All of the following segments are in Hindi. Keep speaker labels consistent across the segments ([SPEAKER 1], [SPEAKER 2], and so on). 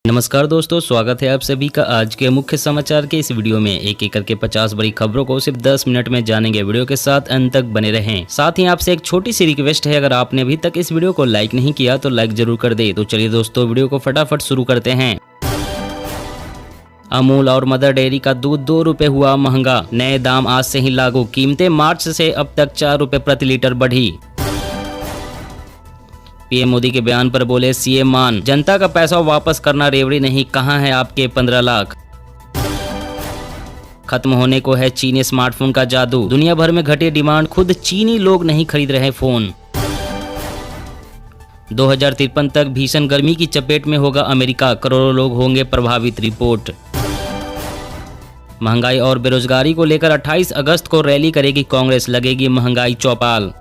[SPEAKER 1] नमस्कार दोस्तों, स्वागत है आप सभी का आज के मुख्य समाचार के इस वीडियो में। एक एक करके 50 बड़ी खबरों को सिर्फ 10 मिनट में जानेंगे। वीडियो के साथ अंत तक बने रहें। साथ ही आपसे एक छोटी सी रिक्वेस्ट है, अगर आपने अभी तक इस वीडियो को लाइक नहीं किया तो लाइक जरूर कर दे। तो चलिए दोस्तों, वीडियो को फटाफट शुरू करते हैं। अमूल और मदर डेयरी का दूध 2 रुपए हुआ महंगा, नए दाम आज से ही लागू। कीमतें मार्च से अब तक 4 रुपए प्रति लीटर बढ़ी। पीएम मोदी के बयान पर बोले सीएम मान, जनता का पैसा वापस करना रेवड़ी नहीं, कहां है आपके 15 लाख। खत्म होने को है चीनी स्मार्टफोन का जादू, दुनिया भर में घटी डिमांड, खुद चीनी लोग नहीं खरीद रहे फोन। 2053 तक भीषण गर्मी की चपेट में होगा अमेरिका, करोड़ों लोग होंगे प्रभावित, रिपोर्ट। महंगाई और बेरोजगारी को लेकर 28 अगस्त को रैली करेगी कांग्रेस, लगेगी महंगाई चौपाल।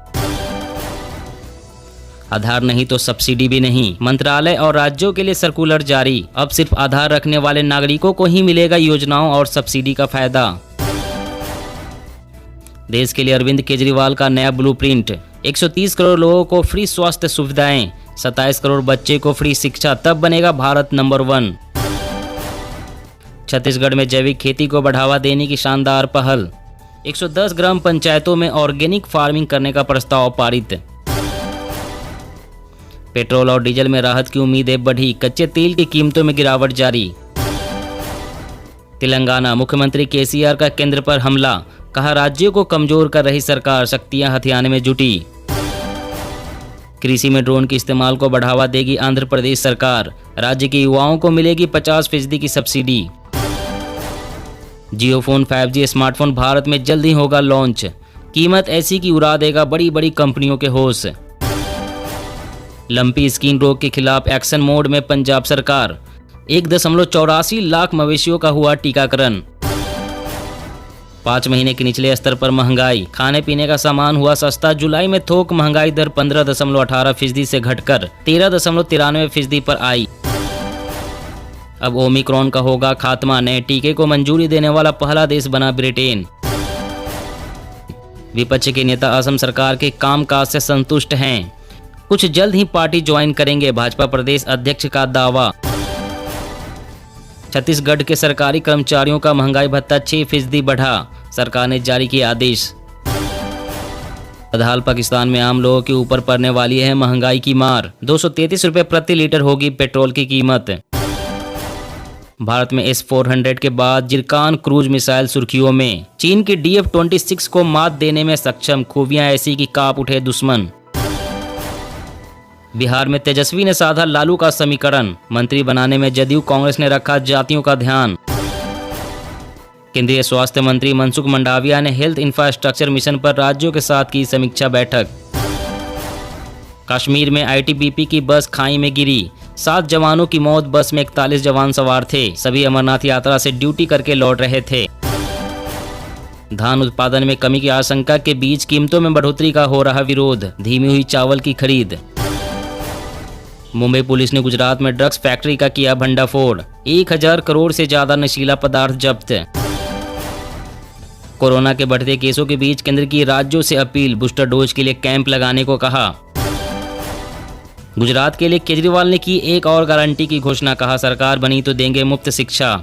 [SPEAKER 1] आधार नहीं तो सब्सिडी भी नहीं, मंत्रालय और राज्यों के लिए सर्कुलर जारी। अब सिर्फ आधार रखने वाले नागरिकों को ही मिलेगा योजनाओं और सब्सिडी का फायदा। देश के लिए अरविंद केजरीवाल का नया ब्लूप्रिंट, 130 करोड़ लोगों को फ्री स्वास्थ्य सुविधाएं, 27 करोड़ बच्चे को फ्री शिक्षा, तब बनेगा भारत नंबर 1। छत्तीसगढ़ में जैविक खेती को बढ़ावा देने की शानदार पहल, 110 ग्राम पंचायतों में ऑर्गेनिक फार्मिंग करने का प्रस्ताव पारित। पेट्रोल और डीजल में राहत की उम्मीदें बढ़ी, कच्चे तेल की कीमतों में गिरावट जारी। तेलंगाना, मुख्यमंत्री केसीआर का केंद्र पर हमला, कहा राज्यों को कमजोर कर रही सरकार, शक्तियां हथियाने में जुटी। कृषि में ड्रोन के इस्तेमाल को बढ़ावा देगी आंध्र प्रदेश सरकार, राज्य के युवाओं को मिलेगी 50% की सब्सिडी। जियो फोन 5G स्मार्टफोन भारत में जल्द ही होगा लॉन्च, कीमत ऐसी की उड़ा देगा बड़ी बड़ी कंपनियों के होश। लंपी स्किन रोग के खिलाफ एक्शन मोड में पंजाब सरकार, 1.84 लाख मवेशियों का हुआ टीकाकरण। 5 महीने के निचले स्तर पर महंगाई, खाने पीने का सामान हुआ सस्ता, जुलाई में थोक महंगाई दर 15.18% से घटकर 13.93% पर आई। अब ओमिक्रॉन का होगा खात्मा, नए टीके को मंजूरी देने वाला पहला देश बना ब्रिटेन। विपक्ष के नेता असम सरकार के कामकाज से संतुष्ट हैं, कुछ जल्द ही पार्टी ज्वाइन करेंगे, भाजपा प्रदेश अध्यक्ष का दावा। छत्तीसगढ़ के सरकारी कर्मचारियों का महंगाई भत्ता 6% बढ़ा, सरकार ने जारी किया आदेश। बदहाल पाकिस्तान में आम लोगों के ऊपर पड़ने वाली है महंगाई की मार, 233 रुपए प्रति लीटर होगी पेट्रोल की कीमत। भारत में S-400 के बाद जिरकान क्रूज मिसाइल सुर्खियों में, चीन की DF-26 को मात देने में सक्षम, खूबियां ऐसी कि कांप उठे दुश्मन। बिहार में तेजस्वी ने साधा लालू का समीकरण, मंत्री बनाने में जदयू कांग्रेस ने रखा जातियों का ध्यान। केंद्रीय स्वास्थ्य मंत्री मनसुख मंडाविया ने हेल्थ इंफ्रास्ट्रक्चर मिशन पर राज्यों के साथ की समीक्षा बैठक। कश्मीर में ITBP की बस खाई में गिरी, 7 जवानों की मौत, बस में 41 जवान सवार थे, सभी अमरनाथ यात्रा से ड्यूटी करके लौट रहे थे। धान उत्पादन में कमी की आशंका के बीच कीमतों में बढ़ोतरी का हो रहा विरोध, धीमी हुई चावल की खरीद। मुंबई पुलिस ने गुजरात में ड्रग्स फैक्ट्री का किया भंडाफोड़, 1000 करोड़ से ज्यादा नशीला पदार्थ जब्त। कोरोना के बढ़ते केसों के बीच केंद्र की राज्यों से अपील, बूस्टर डोज के लिए कैंप लगाने को कहा। गुजरात के लिए केजरीवाल ने की एक और गारंटी की घोषणा, कहा सरकार बनी तो देंगे मुफ्त शिक्षा।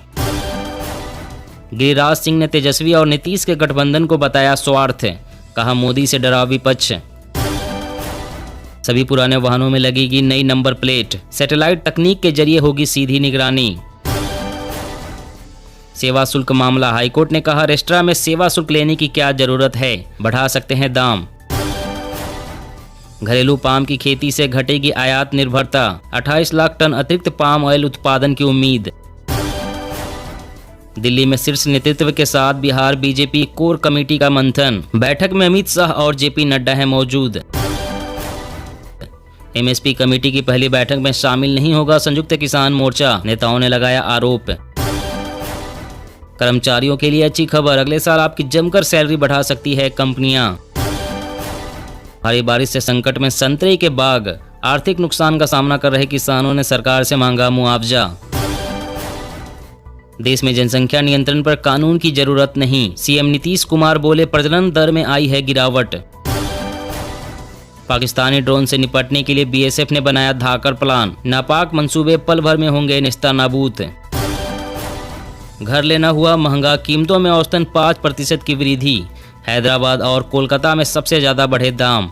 [SPEAKER 1] गिरिराज सिंह ने तेजस्वी और नीतीश के गठबंधन को बताया स्वार्थ, कहा मोदी से डरा विपक्ष। सभी पुराने वाहनों में लगेगी नई नंबर प्लेट, सैटेलाइट तकनीक के जरिए होगी सीधी निगरानी। सेवा शुल्क मामला, हाईकोर्ट ने कहा रेस्टोरेंट में सेवा शुल्क लेने की क्या जरूरत है, बढ़ा सकते हैं दाम। घरेलू पाम की खेती से घटेगी आयात निर्भरता, 28 लाख टन अतिरिक्त पाम ऑयल उत्पादन की उम्मीद। दिल्ली में शीर्ष नेतृत्व के साथ बिहार बीजेपी कोर कमेटी का मंथन, बैठक में अमित शाह और जेपी नड्डा हैं मौजूद। MSP कमेटी की पहली बैठक में शामिल नहीं होगा संयुक्त किसान मोर्चा, नेताओं ने लगाया आरोप। कर्मचारियों के लिए अच्छी खबर, अगले साल आपकी जमकर सैलरी बढ़ा सकती है कंपनियां। भारी बारिश से संकट में संतरे के बाग, आर्थिक नुकसान का सामना कर रहे किसानों ने सरकार से मांगा मुआवजा। देश में जनसंख्या नियंत्रण पर कानून की जरूरत नहीं, सीएम नीतीश कुमार बोले प्रजनन दर में आई है गिरावट। पाकिस्तानी ड्रोन से निपटने के लिए बीएसएफ ने बनाया धाकड़ प्लान, नापाक मंसूबे पल भर में होंगे निस्तानाबूद। घर लेना हुआ महंगा, कीमतों में औसतन 5% की वृद्धि, हैदराबाद और कोलकाता में सबसे ज्यादा बढ़े दाम।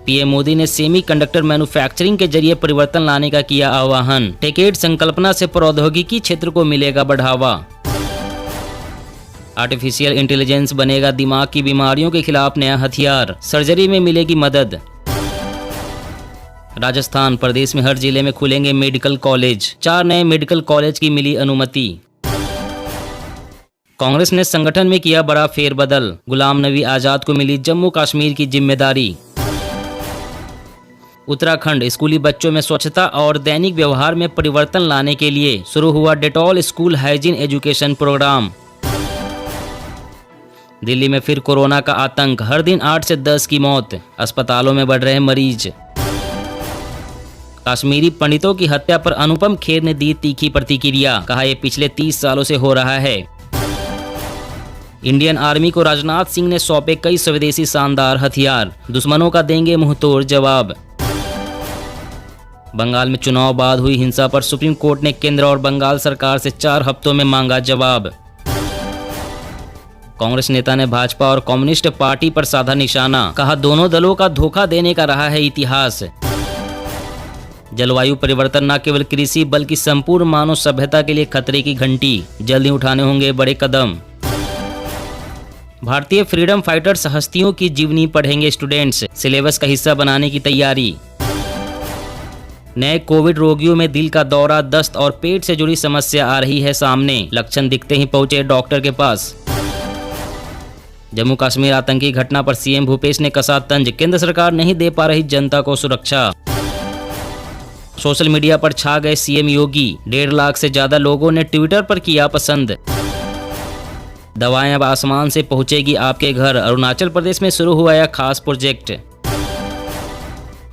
[SPEAKER 1] पीएम मोदी ने सेमीकंडक्टर मैन्युफैक्चरिंग के जरिए परिवर्तन लाने का किया आह्वान, टेकेड संकल्पना से प्रौद्योगिकी क्षेत्र को मिलेगा बढ़ावा। आर्टिफिशियल इंटेलिजेंस बनेगा दिमाग की बीमारियों के खिलाफ नया हथियार, सर्जरी में मिलेगी मदद। राजस्थान प्रदेश में हर जिले में खुलेंगे मेडिकल कॉलेज, 4 नए मेडिकल कॉलेज की मिली अनुमति। कांग्रेस ने संगठन में किया बड़ा फेरबदल, गुलाम नबी आजाद को मिली जम्मू कश्मीर की जिम्मेदारी। उत्तराखंड स्कूली बच्चों में स्वच्छता और दैनिक व्यवहार में परिवर्तन लाने के लिए शुरू हुआ Dettol school hygiene education program. Delhi में फिर कोरोना का आतंक, हर दिन 8 से 10 की मौत, अस्पतालों में बढ़ रहे मरीज। कश्मीरी पंडितों की हत्या पर अनुपम खेर ने दी तीखी प्रतिक्रिया, कहा यह पिछले 30 सालों से हो रहा है। इंडियन आर्मी को राजनाथ सिंह ने सौंपे कई स्वदेशी शानदार हथियार, दुश्मनों का देंगे मुंहतोड़ जवाब। बंगाल में चुनाव बाद हुई हिंसा पर सुप्रीम कोर्ट ने केंद्र और बंगाल सरकार से 4 हफ्तों में मांगा जवाब। कांग्रेस नेता ने भाजपा और कम्युनिस्ट पार्टी पर साधा निशाना, कहा दोनों दलों का धोखा देने का रहा है इतिहास। जलवायु परिवर्तन न केवल कृषि बल्कि संपूर्ण मानव सभ्यता के लिए खतरे की घंटी, जल्दी उठाने होंगे बड़े कदम। भारतीय फ्रीडम फाइटर्स हस्तियों की जीवनी पढ़ेंगे स्टूडेंट्स, सिलेबस का हिस्सा बनाने की तैयारी। नए कोविड रोगियों में दिल का दौरा, दस्त और पेट से जुड़ी समस्या आ रही है सामने, लक्षण दिखते ही पहुंचे डॉक्टर के पास। जम्मू कश्मीर आतंकी घटना पर सीएम भूपेश ने कसा तंज, केंद्र सरकार नहीं दे पा रही जनता को सुरक्षा। सोशल मीडिया पर छा गए सीएम योगी, 1.5 लाख से ज्यादा लोगों ने ट्विटर पर किया पसंद। दवाएं अब आसमान से पहुंचेगी आपके घर, अरुणाचल प्रदेश में शुरू हुआ यह खास प्रोजेक्ट।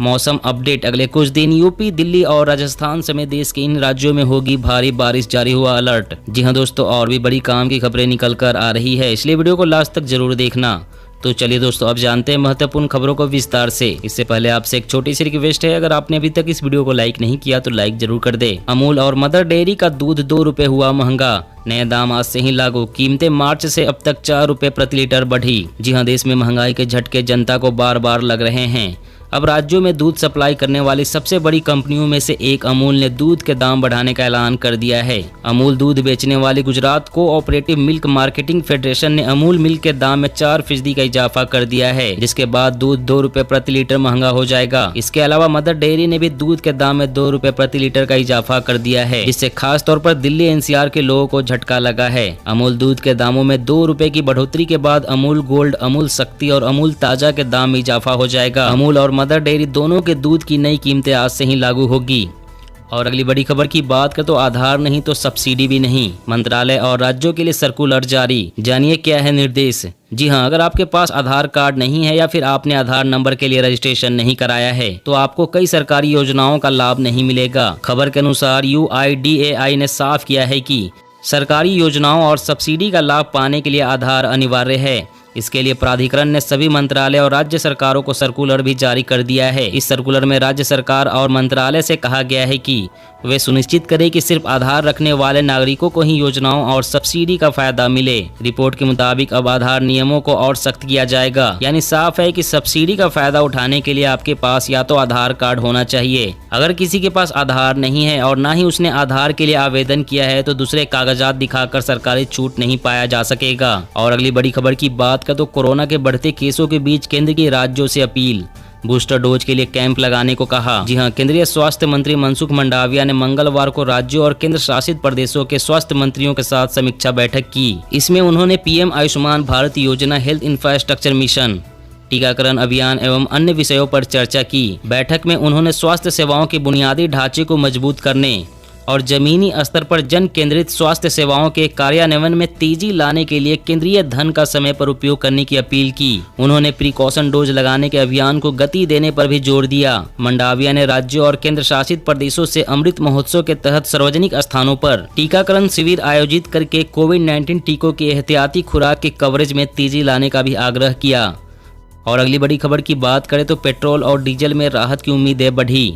[SPEAKER 1] मौसम अपडेट, अगले कुछ दिन यूपी, दिल्ली और राजस्थान समेत देश के इन राज्यों में होगी भारी बारिश, जारी हुआ अलर्ट। जी हां दोस्तों, और भी बड़ी काम की खबरें निकल कर आ रही है, इसलिए वीडियो को लास्ट तक जरूर देखना। तो चलिए दोस्तों, अब जानते हैं महत्वपूर्ण खबरों को विस्तार से। इससे पहले आपसे एक छोटी सी रिक्वेस्ट है, अगर आपने अभी तक इस वीडियो को लाइक नहीं किया तो लाइक जरूर कर दे। अमूल और मदर डेयरी का दूध 2 रुपए हुआ महंगा, नए दाम आज से ही लागू, कीमतें मार्च से अब तक 4 रुपए प्रति लीटर बढ़ी। जी हां, देश में महंगाई के झटके जनता को बार बार लग रहे हैं। अब राज्यों में दूध सप्लाई करने वाली सबसे बड़ी कंपनियों में से एक अमूल ने दूध के दाम बढ़ाने का ऐलान कर दिया है। अमूल दूध बेचने वाली Gujarat cooperative milk marketing federation ने अमूल मिल्क के दाम में 4% का इजाफा कर दिया है, जिसके बाद दूध 2 रुपए प्रति लीटर महंगा हो जाएगा। इसके अलावा मदर डेयरी ने भी दूध के दाम में 2 रुपए प्रति लीटर का इजाफा कर दिया है, जिससे खास तौर पर दिल्ली एनसीआर के लोगों को झटका लगा है। अमूल दूध के दामों में 2 रुपए की बढ़ोतरी के बाद अमूल गोल्ड, अमूल शक्ति और अमूल ताजा के दाम में इजाफा हो जाएगा। अमूल और मदर डेयरी दोनों के दूध की नई कीमतें आज से ही लागू होगी। और अगली बड़ी खबर की बात करें तो आधार नहीं तो सब्सिडी भी नहीं, मंत्रालय और राज्यों के लिए सर्कुलर जारी। जानिए क्या है निर्देश। जी हां, अगर आपके पास आधार कार्ड नहीं है या फिर आपने आधार नंबर के लिए रजिस्ट्रेशन नहीं कराया है तो आपको कई सरकारी योजनाओं का लाभ नहीं मिलेगा। खबर के अनुसार UIDAI ने साफ किया है कि सरकारी योजनाओं और सब्सिडी का लाभ पाने के लिए आधार अनिवार्य है। इसके लिए प्राधिकरण ने सभी मंत्रालय और राज्य सरकारों को सर्कुलर भी जारी कर दिया है। इस सर्कुलर में राज्य सरकार और मंत्रालय से कहा गया है कि वे सुनिश्चित करें कि सिर्फ आधार रखने वाले नागरिकों को ही योजनाओं और सब्सिडी का फायदा मिले। रिपोर्ट के मुताबिक अब आधार नियमों को और सख्त किया जाएगा, यानी साफ है कि सब्सिडी का फायदा उठाने के लिए आपके पास या तो आधार कार्ड होना चाहिए। अगर किसी के पास आधार नहीं है और ना ही उसने आधार के लिए आवेदन किया है तो दूसरे कागजात दिखाकर सरकारी छूट नहीं पाया जा सकेगा। और अगली बड़ी खबर की बात का तो कोरोना के बढ़ते केसों के बीच केंद्र की राज्यों से अपील, बूस्टर डोज के लिए कैंप लगाने को कहा। जी हां, केंद्रीय स्वास्थ्य मंत्री मनसुख मंडाविया ने मंगलवार को राज्यों और केंद्र शासित प्रदेशों के स्वास्थ्य मंत्रियों के साथ समीक्षा बैठक की। इसमें उन्होंने पीएम आयुष्मान भारत योजना, हेल्थ इंफ्रास्ट्रक्चर मिशन, टीकाकरण अभियान एवं अन्य विषयों पर चर्चा की। बैठक में उन्होंने स्वास्थ्य सेवाओं के बुनियादी ढांचे को मजबूत करने और जमीनी स्तर पर जन केंद्रित स्वास्थ्य सेवाओं के कार्यान्वयन में तेजी लाने के लिए केंद्रीय धन का समय पर उपयोग करने की अपील की। उन्होंने प्रिकॉशन डोज लगाने के अभियान को गति देने पर भी जोर दिया। मंडाविया ने राज्यों और केंद्र शासित प्रदेशों से अमृत महोत्सव के तहत सार्वजनिक स्थानों पर टीकाकरण शिविर आयोजित करके कोविड-19 टीकों की एहतियाती खुराक के कवरेज में तेजी लाने का भी आग्रह किया। और अगली बड़ी खबर की बात करें तो पेट्रोल और डीजल में राहत की उम्मीदें बढ़ी,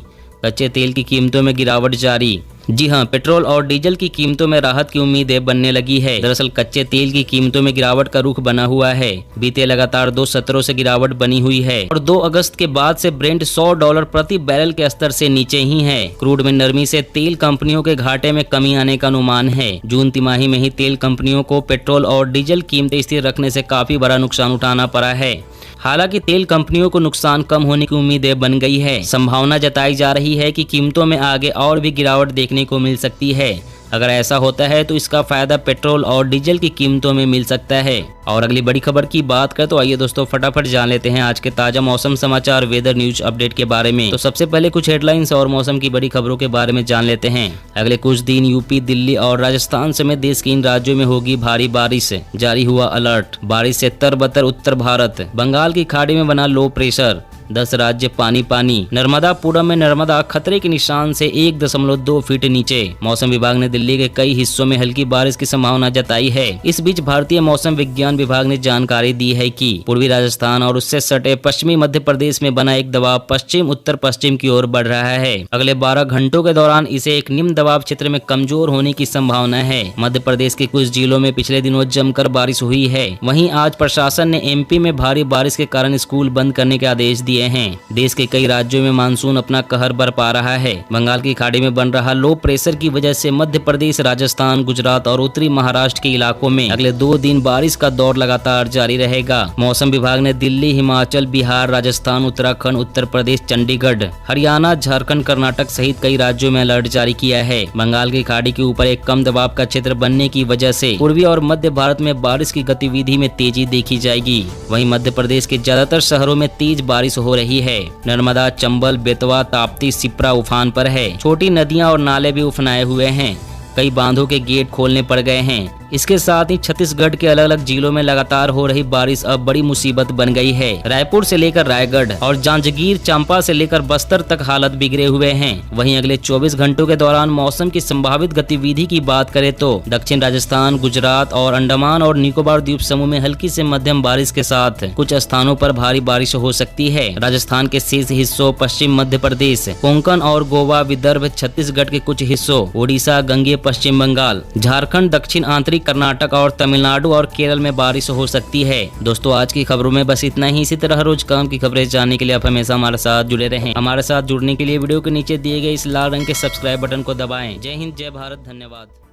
[SPEAKER 1] कच्चे तेल की कीमतों में गिरावट जारी। जी हां, पेट्रोल और डीजल की कीमतों में राहत की उम्मीदें बनने लगी है। दरअसल कच्चे तेल की कीमतों में गिरावट का रुख बना हुआ है। बीते लगातार 2 सत्रों से गिरावट बनी हुई है और 2 अगस्त के बाद से ब्रेंट $100 प्रति बैरल के स्तर से नीचे ही है। क्रूड में नरमी से तेल कंपनियों के घाटे में कमी आने का अनुमान है। जून तिमाही में ही तेल कंपनियों को पेट्रोल और डीजल कीमतें स्थिर रखने से काफी बड़ा नुकसान उठाना पड़ा है। हालांकि तेल कंपनियों को नुकसान कम होने की उम्मीदें बन गई है। संभावना जताई जा रही है कि कीमतों में आगे और भी गिरावट देखने को मिल सकती है। अगर ऐसा होता है तो इसका फायदा पेट्रोल और डीजल की कीमतों में मिल सकता है। और अगली बड़ी खबर की बात करें तो आइए दोस्तों फटाफट जान लेते हैं आज के ताजा मौसम समाचार वेदर न्यूज अपडेट के बारे में। तो सबसे पहले कुछ हेडलाइंस और मौसम की बड़ी खबरों के बारे में जान लेते हैं। अगले कुछ दिन यूपी, दिल्ली और राजस्थान समेत देश के इन राज्यों में होगी भारी बारिश, जारी हुआ अलर्ट। बारिश से तरबतर उत्तर भारत, बंगाल की खाड़ी में बना लो प्रेशर, 10 राज्य पानी पानी। नर्मदापुरम में नर्मदा खतरे के निशान से 1.2 फीट नीचे। मौसम विभाग ने दिल्ली के कई हिस्सों में हल्की बारिश की संभावना जताई है। इस बीच भारतीय मौसम विज्ञान विभाग ने जानकारी दी है कि पूर्वी राजस्थान और उससे सटे पश्चिमी मध्य प्रदेश में बना एक दबाव पश्चिम उत्तर पश्चिम की ओर बढ़ रहा है। अगले 12 घंटों के दौरान इसे एक निम्न दबाव क्षेत्र में कमजोर होने की संभावना है। मध्य प्रदेश के कुछ जिलों में पिछले दिनों जमकर बारिश हुई है। वहीं आज प्रशासन ने एमपी में भारी बारिश के कारण स्कूल बंद करने के आदेश दिए हैं। देश के कई राज्यों में मानसून अपना कहर बरपा रहा है। बंगाल की खाड़ी में बन रहा लो प्रेशर की वजह से मध्य प्रदेश, राजस्थान, गुजरात और उत्तरी महाराष्ट्र के इलाकों में अगले 2 दिन बारिश का दौर लगातार जारी रहेगा। मौसम विभाग ने दिल्ली, हिमाचल, बिहार, राजस्थान, उत्तराखंड, उत्तर प्रदेश, चंडीगढ़, हरियाणा, झारखंड, कर्नाटक सहित कई राज्यों में अलर्ट जारी किया है। बंगाल की खाड़ी के ऊपर एक कम दबाव का क्षेत्र बनने की वजह से पूर्वी और मध्य भारत में बारिश की गतिविधि में तेजी देखी जाएगी। वहीं मध्य प्रदेश के ज्यादातर शहरों में तेज बारिश हो रही है। नर्मदा, चंबल, बेतवा, ताप्ती, सिप्रा उफान पर है। छोटी नदियां और नाले भी उफनाए हुए हैं। कई बांधों के गेट खोलने पड़ गए हैं। इसके साथ ही छत्तीसगढ़ के अलग अलग जिलों में लगातार हो रही बारिश अब बड़ी मुसीबत बन गई है। रायपुर से लेकर रायगढ़ और जांजगीर चांपा से लेकर बस्तर तक हालत बिगड़े हुए हैं। वहीं अगले 24 घंटों के दौरान मौसम की संभावित गतिविधि की बात करें तो दक्षिण राजस्थान, गुजरात और अंडमान और निकोबार द्वीप समूह में हल्की से मध्यम बारिश के साथ कुछ स्थानों पर भारी बारिश हो सकती है। राजस्थान के शेष हिस्सों, पश्चिम मध्य प्रदेश, कोंकण और गोवा, विदर्भ, छत्तीसगढ़ के कुछ हिस्सों, ओडिशा, गंगेय पश्चिम बंगाल, झारखंड, दक्षिण आंतरिक कर्नाटक और तमिलनाडु और केरल में बारिश हो सकती है। दोस्तों आज की खबरों में बस इतना ही। इसी तरह रोज काम की खबरें जानने के लिए आप हमेशा हमारे साथ जुड़े रहें। हमारे साथ जुड़ने के लिए वीडियो के नीचे दिए गए इस लाल रंग के सब्सक्राइब बटन को दबाएं। जय हिंद, जय भारत, धन्यवाद।